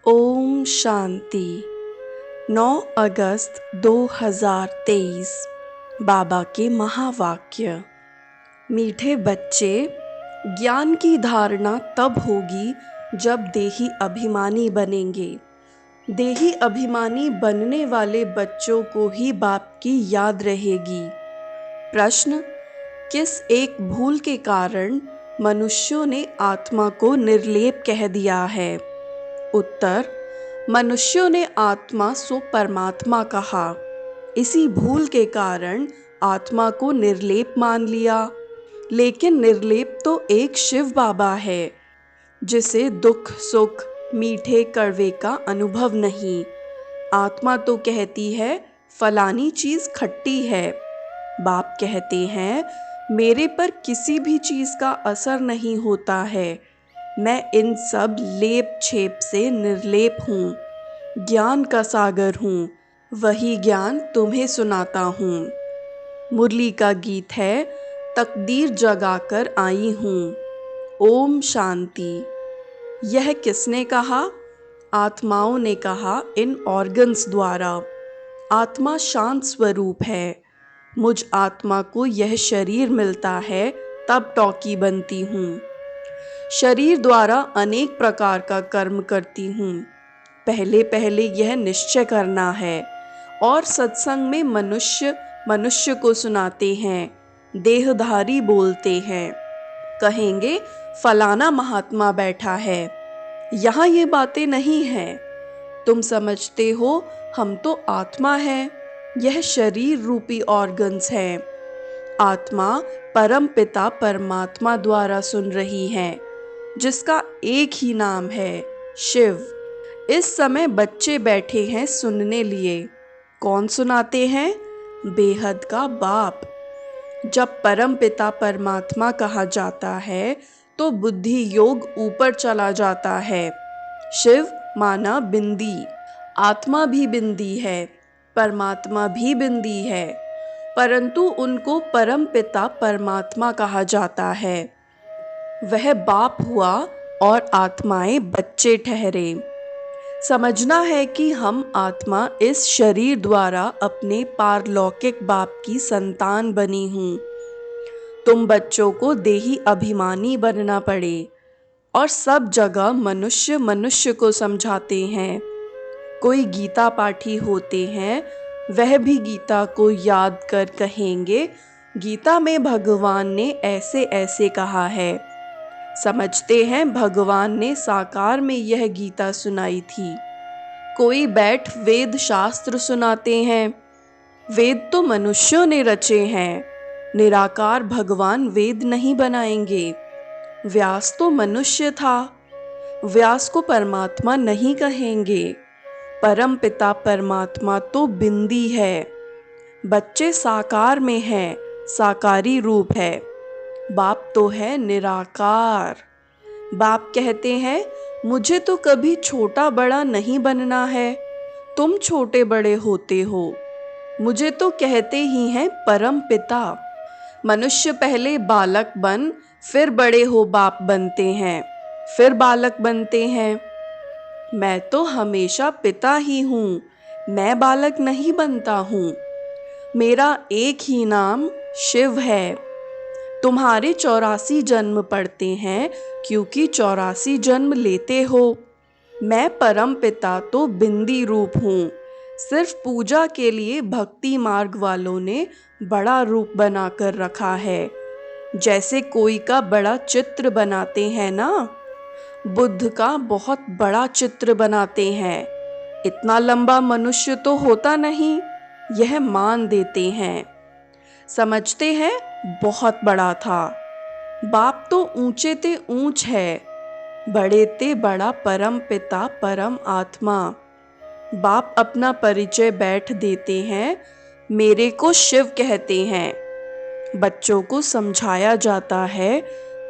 ओम शांति। 9 अगस्त 2023। बाबा के महावाक्य। मीठे बच्चे, ज्ञान की धारणा तब होगी जब देही अभिमानी बनेंगे। देही अभिमानी बनने वाले बच्चों को ही बाप की याद रहेगी। प्रश्न: किस एक भूल के कारण मनुष्यों ने आत्मा को निर्लेप कह दिया है? उत्तर: मनुष्यों ने आत्मा सो परमात्मा कहा। इसी भूल के कारण आत्मा को निर्लेप मान लिया। लेकिन निर्लेप तो एक शिव बाबा है, जिसे दुख सुख मीठे कड़वे का अनुभव नहीं। आत्मा तो कहती है फलानी चीज खट्टी है। बाप कहते हैं मेरे पर किसी भी चीज का असर नहीं होता है। मैं इन सब लेप छेप से निर्लेप हूँ। ज्ञान का सागर हूँ। वही ज्ञान तुम्हें सुनाता हूँ। मुरली का गीत है, तकदीर जगाकर आई हूँ। ओम शांति। यह किसने कहा? आत्माओं ने कहा इन ऑर्गन्स द्वारा। आत्मा शांत स्वरूप है। मुझ आत्मा को यह शरीर मिलता है तब टॉकी बनती हूँ। शरीर द्वारा अनेक प्रकार का कर्म करती हूँ। पहले पहले यह निश्चय करना है। और सत्संग में मनुष्य मनुष्य को सुनाते हैं, देहधारी बोलते हैं। कहेंगे फलाना महात्मा बैठा है। यहाँ ये बातें नहीं हैं। तुम समझते हो हम तो आत्मा है, यह शरीर रूपी ऑर्गन्स हैं। आत्मा परम पिता परमात्मा द्वारा सुन रही है, जिसका एक ही नाम है शिव। इस समय बच्चे बैठे हैं सुनने लिए। कौन सुनाते हैं? बेहद का बाप। जब परम पिता परमात्मा कहा जाता है तो बुद्धि योग ऊपर चला जाता है। शिव माना बिंदी। आत्मा भी बिंदी है, परमात्मा भी बिंदी है, परंतु उनको परम पिता परमात्मा कहा जाता है। वह बाप हुआ और आत्माएं बच्चे ठहरे। समझना है कि हम आत्मा इस शरीर द्वारा अपने पारलौकिक बाप की संतान बनी हूँ। तुम बच्चों को देही अभिमानी बनना पड़े और सब जगह मनुष्य मनुष्य को समझाते हैं। कोई गीता पाठी होते हैं, वह भी गीता को याद कर कहेंगे गीता में भगवान ने ऐसे ऐसे कहा है। समझते हैं भगवान ने साकार में यह गीता सुनाई थी। कोई बैठ वेद शास्त्र सुनाते हैं। वेद तो मनुष्यों ने रचे हैं। निराकार भगवान वेद नहीं बनाएंगे। व्यास तो मनुष्य था। व्यास को परमात्मा नहीं कहेंगे। परम पिता परमात्मा तो बिंदी है। बच्चे साकार में हैं, साकारी रूप है। बाप तो है निराकार। बाप कहते हैं मुझे तो कभी छोटा बड़ा नहीं बनना है, तुम छोटे बड़े होते हो। मुझे तो कहते ही हैं परम पिता। मनुष्य पहले बालक बन फिर बड़े हो बाप बनते हैं, फिर बालक बनते हैं। मैं तो हमेशा पिता ही हूँ, मैं बालक नहीं बनता हूँ। मेरा एक ही नाम शिव है। तुम्हारे 84 जन्म पड़ते हैं क्योंकि 84 जन्म लेते हो। मैं परम पिता तो बिंदी रूप हूँ। सिर्फ पूजा के लिए भक्ति मार्ग वालों ने बड़ा रूप बना कर रखा है। जैसे कोई का बड़ा चित्र बनाते हैं ना, बुद्ध का बहुत बड़ा चित्र बनाते हैं। इतना लंबा मनुष्य तो होता नहीं, यह मान देते हैं। समझते हैं बहुत बड़ा था। बाप तो ऊंचे ते ऊंच है, बड़े ते बड़ा परम पिता परम आत्मा। बाप अपना परिचय बैठ देते हैं, मेरे को शिव कहते हैं। बच्चों को समझाया जाता है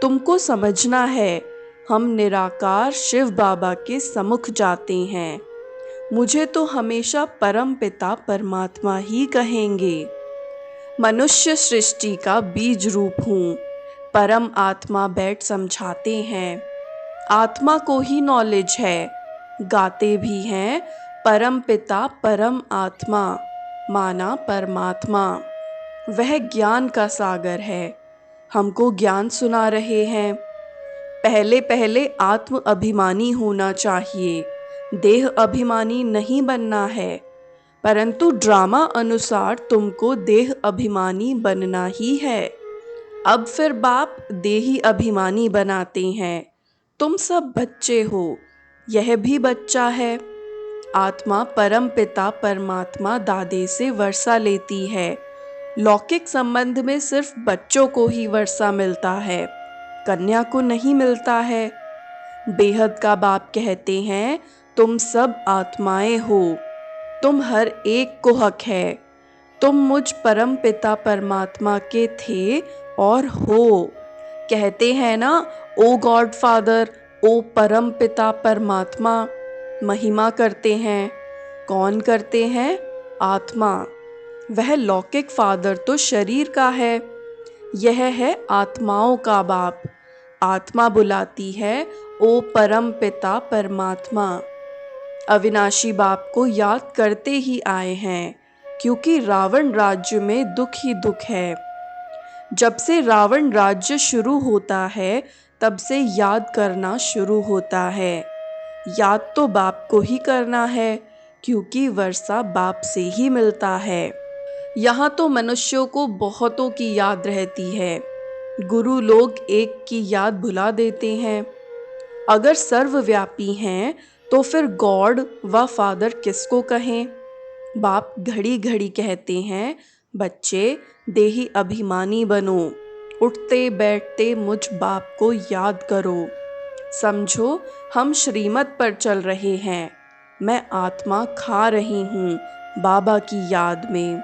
तुमको समझना है, हम निराकार शिव बाबा के सम्मुख जाते हैं। मुझे तो हमेशा परम पिता परमात्मा ही कहेंगे। मनुष्य सृष्टि का बीज रूप हूँ। परम आत्मा बैठ समझाते हैं। आत्मा को ही नॉलेज है, गाते भी हैं परम पिता परम आत्मा, माना परमात्मा। वह ज्ञान का सागर है, हमको ज्ञान सुना रहे हैं। पहले पहले आत्म अभिमानी होना चाहिए, देह अभिमानी नहीं बनना है। परंतु ड्रामा अनुसार तुमको देह अभिमानी बनना ही है। अब फिर बाप देही अभिमानी बनाते हैं। तुम सब बच्चे हो, यह भी बच्चा है। आत्मा परम पिता परमात्मा दादे से वर्षा लेती है। लौकिक संबंध में सिर्फ बच्चों को ही वर्षा मिलता है, कन्या को नहीं मिलता है। बेहद का बाप कहते हैं, तुम सब आत्माएं हो, तुम हर एक को हक है। तुम मुझ परम पिता परमात्मा के थे और हो। कहते हैं ना, ओ गॉड फादर, ओ परम पिता परमात्मा। महिमा करते हैं। कौन करते हैं? आत्मा। वह लौकिक फादर तो शरीर का है, यह है आत्माओं का बाप। आत्मा बुलाती है, ओ परम पिता परमात्मा। अविनाशी बाप को याद करते ही आए हैं, क्योंकि रावण राज्य में दुख ही दुख है। जब से रावण राज्य शुरू होता है, तब से याद करना शुरू होता है। याद तो बाप को ही करना है, क्योंकि वर्षा बाप से ही मिलता है। यहाँ तो मनुष्यों को बहुतों की याद रहती है, गुरु लोग एक की याद भुला देते हैं। अगर सर्वव्यापी हैं, तो फिर गॉड व फादर किसको कहें? बाप घड़ी घड़ी कहते हैं, बच्चे देही अभिमानी बनो, उठते बैठते मुझ बाप को याद करो। समझो, हम श्रीमत पर चल रहे हैं। मैं आत्मा खा रही हूँ बाबा की याद में।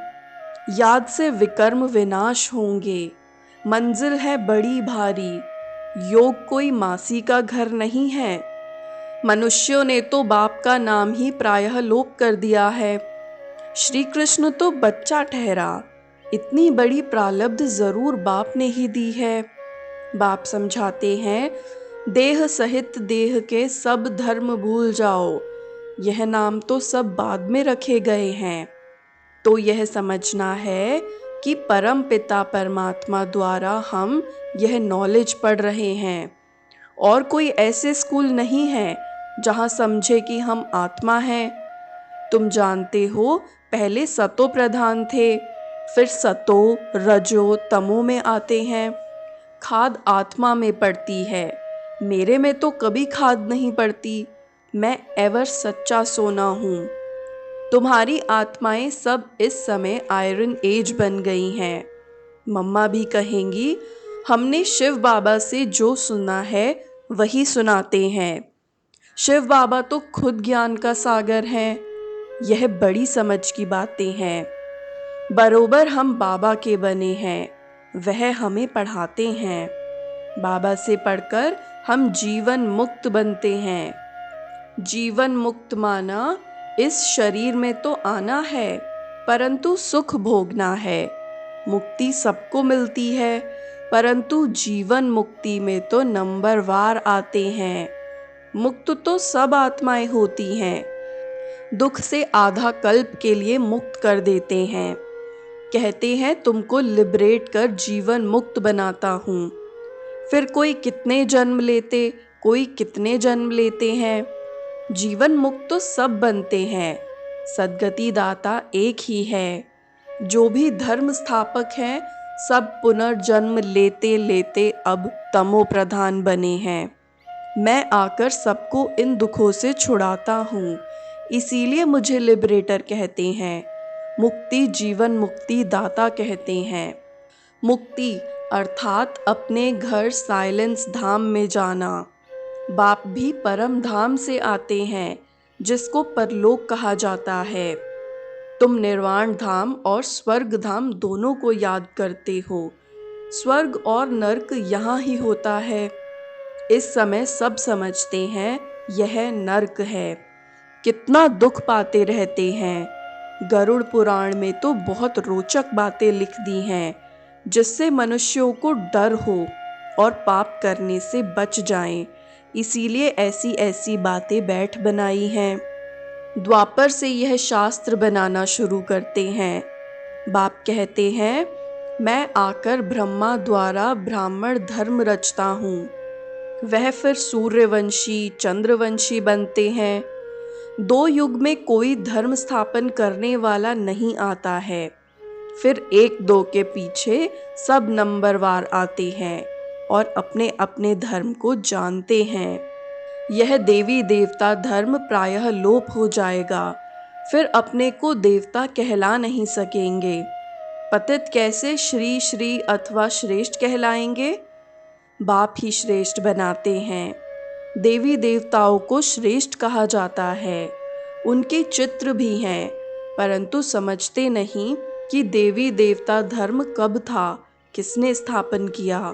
याद से विकर्म विनाश होंगे। मंजिल है बड़ी भारी, योग कोई मासी का घर नहीं है। मनुष्यों ने तो बाप का नाम ही प्रायः लोप कर दिया है। श्री कृष्ण तो बच्चा ठहरा, इतनी बड़ी प्रालब्ध जरूर बाप ने ही दी है। बाप समझाते हैं, देह सहित देह के सब धर्म भूल जाओ, यह नाम तो सब बाद में रखे गए हैं। तो यह समझना है कि परम पिता परमात्मा द्वारा हम यह नॉलेज पढ़ रहे हैं। और कोई ऐसे स्कूल नहीं है जहाँ समझे कि हम आत्मा हैं। तुम जानते हो, पहले सतो प्रधान थे, फिर सतो रजो तमो में आते हैं। खाद आत्मा में पड़ती है, मेरे में तो कभी खाद नहीं पड़ती। मैं एवर सच्चा सोना हूँ। तुम्हारी आत्माएं सब इस समय आयरन एज बन गई हैं। मम्मा भी कहेंगी, हमने शिव बाबा से जो सुना है वही सुनाते हैं। शिव बाबा तो खुद ज्ञान का सागर हैं। यह बड़ी समझ की बातें हैं। बरोबर हम बाबा के बने हैं, वह हमें पढ़ाते हैं। बाबा से पढ़कर हम जीवन मुक्त बनते हैं। जीवन मुक्त माना इस शरीर में तो आना है, परंतु सुख भोगना है। मुक्ति सबको मिलती है, परंतु जीवन मुक्ति में तो नंबरवार आते हैं। मुक्त तो सब आत्माएं होती हैं, दुख से आधा कल्प के लिए मुक्त कर देते हैं। कहते हैं, तुमको लिबरेट कर जीवन मुक्त बनाता हूँ। फिर कोई कितने जन्म लेते, कोई कितने जन्म लेते हैं। जीवन मुक्त तो सब बनते हैं, सद्गति दाता एक ही है। जो भी धर्म स्थापक हैं, सब पुनर्जन्म लेते लेते अब तमो प्रधान बने हैं। मैं आकर सबको इन दुखों से छुड़ाता हूँ, इसीलिए मुझे लिबरेटर कहते हैं। मुक्ति जीवन मुक्ति दाता कहते हैं। मुक्ति अर्थात अपने घर साइलेंस धाम में जाना। बाप भी परम धाम से आते हैं, जिसको परलोक कहा जाता है। तुम निर्वाण धाम और स्वर्ग धाम दोनों को याद करते हो। स्वर्ग और नर्क यहाँ ही होता है। इस समय सब समझते हैं यह नर्क है। कितना दुख पाते रहते हैं। गरुड़ पुराण में तो बहुत रोचक बातें लिख दी हैं, जिससे मनुष्यों को डर हो और पाप करने से बच जाएं। इसीलिए ऐसी ऐसी बातें बैठ बनाई हैं। द्वापर से यह शास्त्र बनाना शुरू करते हैं। बाप कहते हैं, मैं आकर ब्रह्मा द्वारा ब्राह्मण धर्म रचता हूँ। वह फिर सूर्यवंशी चंद्रवंशी बनते हैं। 2 युग में कोई धर्म स्थापन करने वाला नहीं आता है। फिर 1-2 के पीछे सब नंबरवार आते हैं और अपने अपने धर्म को जानते हैं। यह देवी देवता धर्म प्रायः लोप हो जाएगा। फिर अपने को देवता कहला नहीं सकेंगे। पतित कैसे श्री श्री अथवा श्रेष्ठ कहलाएंगे? बाप ही श्रेष्ठ बनाते हैं। देवी देवताओं को श्रेष्ठ कहा जाता है। उनके चित्र भी हैं, परंतु समझते नहीं कि देवी देवता धर्म कब था, किसने स्थापन किया।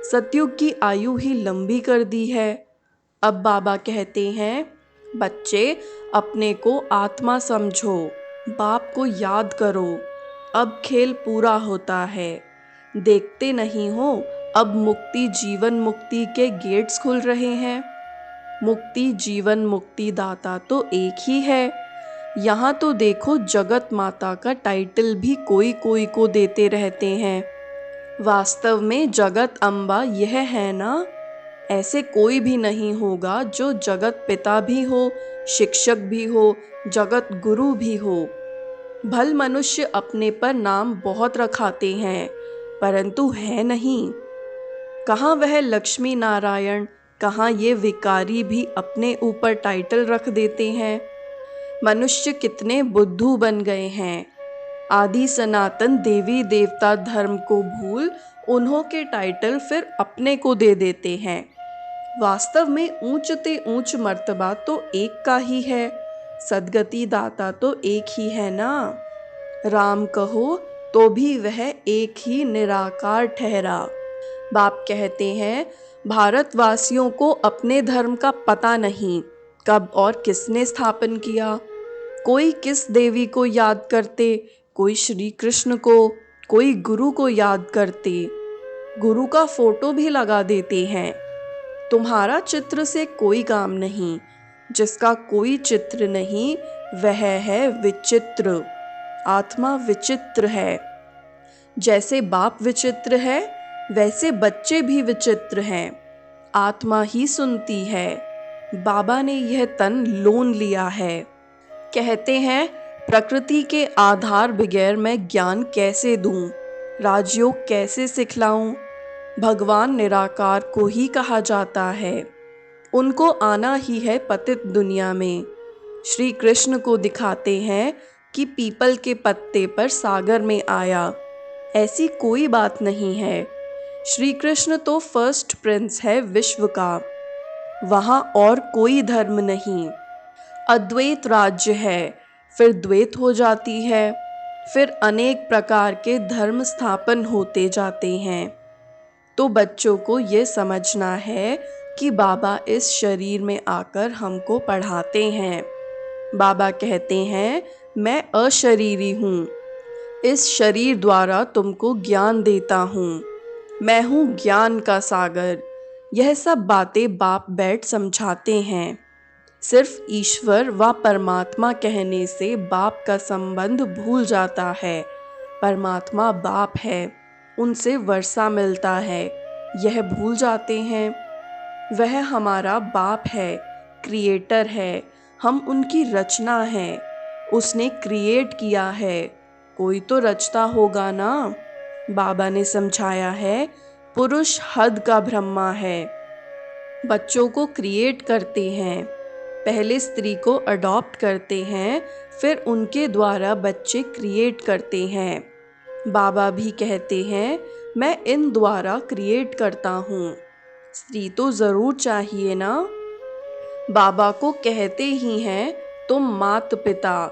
सतयुग की आयु ही लंबी कर दी है। अब बाबा कहते हैं, बच्चे अपने को आत्मा समझो, बाप को याद करो। अब खेल पूरा होता है। देखते नहीं हो, अब मुक्ति जीवन मुक्ति के गेट्स खुल रहे हैं। मुक्ति जीवन मुक्ति दाता तो एक ही है। यहाँ तो देखो, जगत माता का टाइटल भी कोई कोई को देते रहते हैं। वास्तव में जगत अम्बा यह है ना। ऐसे कोई भी नहीं होगा जो जगत पिता भी हो, शिक्षक भी हो, जगत गुरु भी हो। भल मनुष्य अपने पर नाम बहुत रखाते हैं, परंतु है नहीं। कहाँ वह लक्ष्मी नारायण, कहाँ ये विकारी भी अपने ऊपर टाइटल रख देते हैं। मनुष्य कितने बुद्धू बन गए हैं। आदि सनातन देवी देवता धर्म को भूल उन्हों के टाइटल फिर अपने को दे देते हैं। वास्तव में ऊंचते ऊंच मर्तबा तो एक का ही है। सद्गति दाता तो एक ही है ना। राम कहो तो भी वह एक ही निराकार ठहरा। बाप कहते हैं, भारतवासियों को अपने धर्म का पता नहीं, कब और किसने स्थापन किया। कोई किस देवी को याद करते, कोई श्री कृष्ण को, कोई गुरु को याद करते। गुरु का फोटो भी लगा देते हैं। तुम्हारा चित्र से कोई काम नहीं। जिसका कोई चित्र नहीं, वह है विचित्र। आत्मा विचित्र है। जैसे बाप विचित्र है, वैसे बच्चे भी विचित्र हैं। आत्मा ही सुनती है। बाबा ने यह तन लोन लिया है। कहते हैं, प्रकृति के आधार बगैर मैं ज्ञान कैसे दूं, राजयोग कैसे सिखलाऊं। भगवान निराकार को ही कहा जाता है। उनको आना ही है पतित दुनिया में। श्री कृष्ण को दिखाते हैं कि पीपल के पत्ते पर सागर में आया। ऐसी कोई बात नहीं है। श्री कृष्ण तो फर्स्ट प्रिंस है विश्व का। वहाँ और कोई धर्म नहीं। अद्वैत राज्य है, फिर द्वैत हो जाती है, फिर अनेक प्रकार के धर्म स्थापन होते जाते हैं। तो बच्चों को ये समझना है कि बाबा इस शरीर में आकर हमको पढ़ाते हैं। बाबा कहते हैं, मैं अशरीरी हूँ। इस शरीर द्वारा तुमको ज्ञान देता हूँ। मैं हूँ ज्ञान का सागर। यह सब बातें बाप बैठ समझाते हैं। सिर्फ ईश्वर व परमात्मा कहने से बाप का संबंध भूल जाता है। परमात्मा बाप है, उनसे वर्षा मिलता है, यह भूल जाते हैं। वह हमारा बाप है, क्रिएटर है, हम उनकी रचना हैं। उसने क्रिएट किया है, कोई तो रचता होगा ना। बाबा ने समझाया है, पुरुष हद का ब्रह्मा है। बच्चों को क्रिएट करते हैं, पहले स्त्री को अडॉप्ट करते हैं, फिर उनके द्वारा बच्चे क्रिएट करते हैं। बाबा भी कहते हैं, मैं इन द्वारा क्रिएट करता हूँ। स्त्री तो ज़रूर चाहिए ना। बाबा को कहते ही हैं, तुम मात पिता,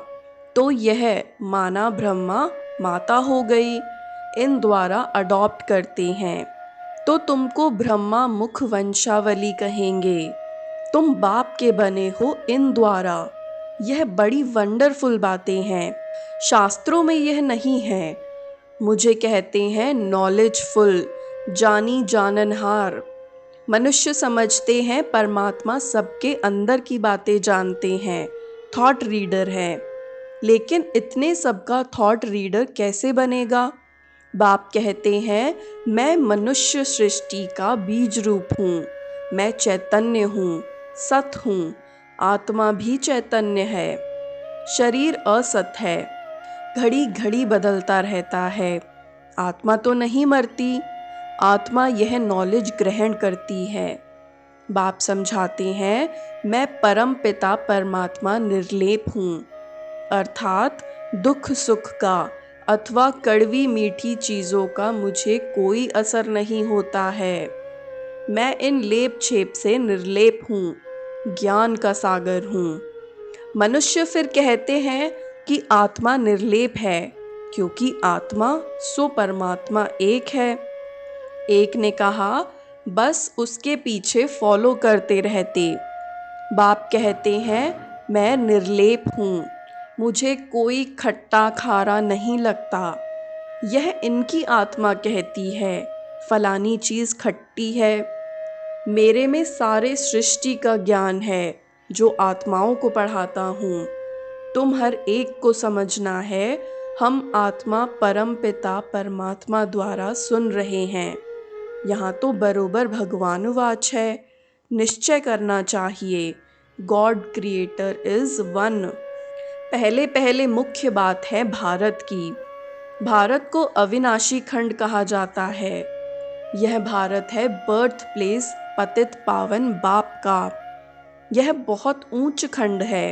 तो यह माना ब्रह्मा माता हो गई। इन द्वारा अडॉप्ट करते हैं, तो तुमको ब्रह्मा मुख वंशावली कहेंगे। तुम बाप के बने हो इन द्वारा। यह बड़ी वंडरफुल बातें हैं। शास्त्रों में यह नहीं है। मुझे कहते हैं नॉलेजफुल, जानी जाननहार। मनुष्य समझते हैं परमात्मा सबके अंदर की बातें जानते हैं, थॉट रीडर है। लेकिन इतने सबका थॉट रीडर कैसे बनेगा? बाप कहते हैं, मैं मनुष्य सृष्टि का बीज रूप हूँ, मैं चैतन्य हूँ, सत हूँ, आत्मा भी चैतन्य है, शरीर असत है, घड़ी घड़ी बदलता रहता है। आत्मा तो नहीं मरती, आत्मा यह नॉलेज ग्रहण करती है। बाप समझाते हैं, मैं परम पिता परमात्मा निर्लेप हूँ, अर्थात दुख सुख का अथवा कड़वी मीठी चीज़ों का मुझे कोई असर नहीं होता है। मैं इन लेप छेप से निर्लेप हूँ, ज्ञान का सागर हूँ। मनुष्य फिर कहते हैं कि आत्मा निर्लेप है, क्योंकि आत्मा सो परमात्मा एक है। एक ने कहा, बस उसके पीछे फॉलो करते रहते। बाप कहते हैं, मैं निर्लेप हूँ, मुझे कोई खट्टा खारा नहीं लगता। यह इनकी आत्मा कहती है, फलानी चीज़ खट्टी है। मेरे में सारे सृष्टि का ज्ञान है, जो आत्माओं को पढ़ाता हूँ। तुम हर एक को समझना है, हम आत्मा परम पिता परमात्मा द्वारा सुन रहे हैं। यहाँ तो बरोबर भगवानुवाच है, निश्चय करना चाहिए, गॉड क्रिएटर इज वन। पहले पहले मुख्य बात है भारत की। भारत को अविनाशी खंड कहा जाता है। यह भारत है बर्थ प्लेस पतित पावन बाप का। यह बहुत ऊंच खंड है।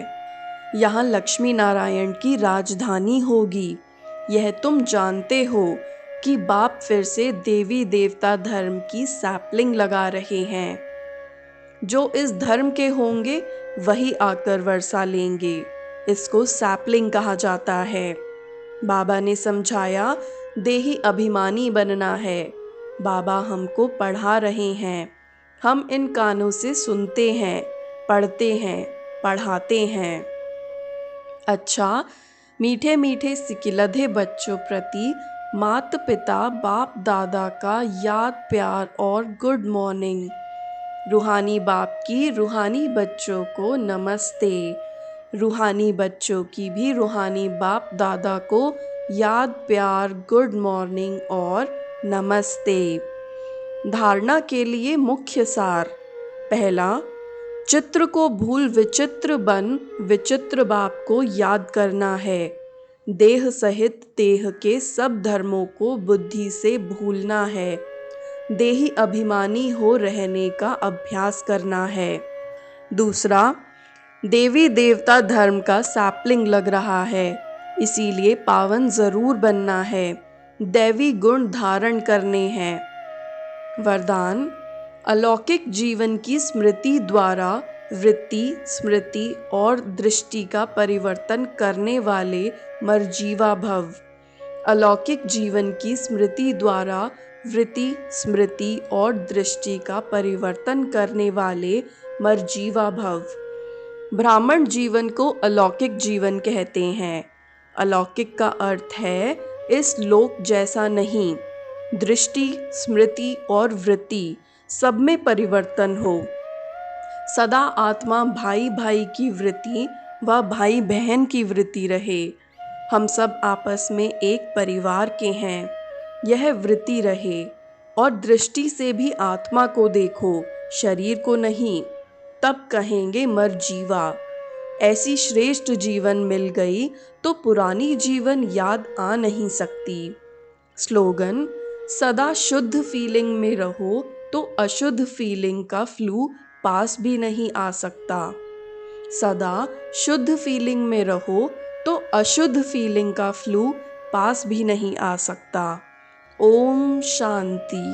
यहाँ लक्ष्मी नारायण की राजधानी होगी। यह तुम जानते हो कि बाप फिर से देवी देवता धर्म की सैपलिंग लगा रहे हैं। जो इस धर्म के होंगे वही आकर वर्षा लेंगे। इसको सैपलिंग कहा जाता है। बाबा ने समझाया, देही अभिमानी बनना है। बाबा हमको पढ़ा रहे हैं। हम इन कानों से सुनते हैं, पढ़ते हैं, पढ़ाते हैं। अच्छा, मीठे मीठे सिकिलधे बच्चों प्रति माता पिता बाप दादा का याद प्यार और गुड मॉर्निंग। रूहानी बाप की रूहानी बच्चों को नमस्ते। रूहानी बच्चों की भी रूहानी बाप दादा को याद प्यार गुड मॉर्निंग और नमस्ते। धारणा के लिए मुख्य सार। पहला, चित्र को भूल विचित्र बन विचित्र बाप को याद करना है। देह सहित देह के सब धर्मों को बुद्धि से भूलना है। देही अभिमानी हो रहने का अभ्यास करना है। दूसरा, देवी देवता धर्म का सैपलिंग लग रहा है, इसीलिए पावन जरूर बनना है, दैवी गुण धारण करने हैं। वरदान, अलौकिक जीवन की स्मृति द्वारा वृत्ति, स्मृति और दृष्टि का परिवर्तन करने वाले मरजीवा भव। अलौकिक जीवन की स्मृति द्वारा वृत्ति, स्मृति और दृष्टि का परिवर्तन करने वाले मरजीवा भव। ब्राह्मण जीवन को अलौकिक जीवन कहते हैं। अलौकिक का अर्थ है इस लोक जैसा नहीं। दृष्टि, स्मृति और वृत्ति सब में परिवर्तन हो। सदा आत्मा भाई भाई की वृत्ति व भाई बहन की वृत्ति रहे। हम सब आपस में एक परिवार के हैं, यह वृत्ति रहे। और दृष्टि से भी आत्मा को देखो, शरीर को नहीं, तब कहेंगे मरजीवा। ऐसी श्रेष्ठ जीवन मिल गई तो पुरानी जीवन याद आ नहीं सकती। स्लोगन, सदा शुद्ध फीलिंग में रहो तो अशुद्ध फीलिंग का फ्लू पास भी नहीं आ सकता। सदा शुद्ध फीलिंग में रहो तो अशुद्ध फीलिंग का फ्लू पास भी नहीं आ सकता। ओम शांति।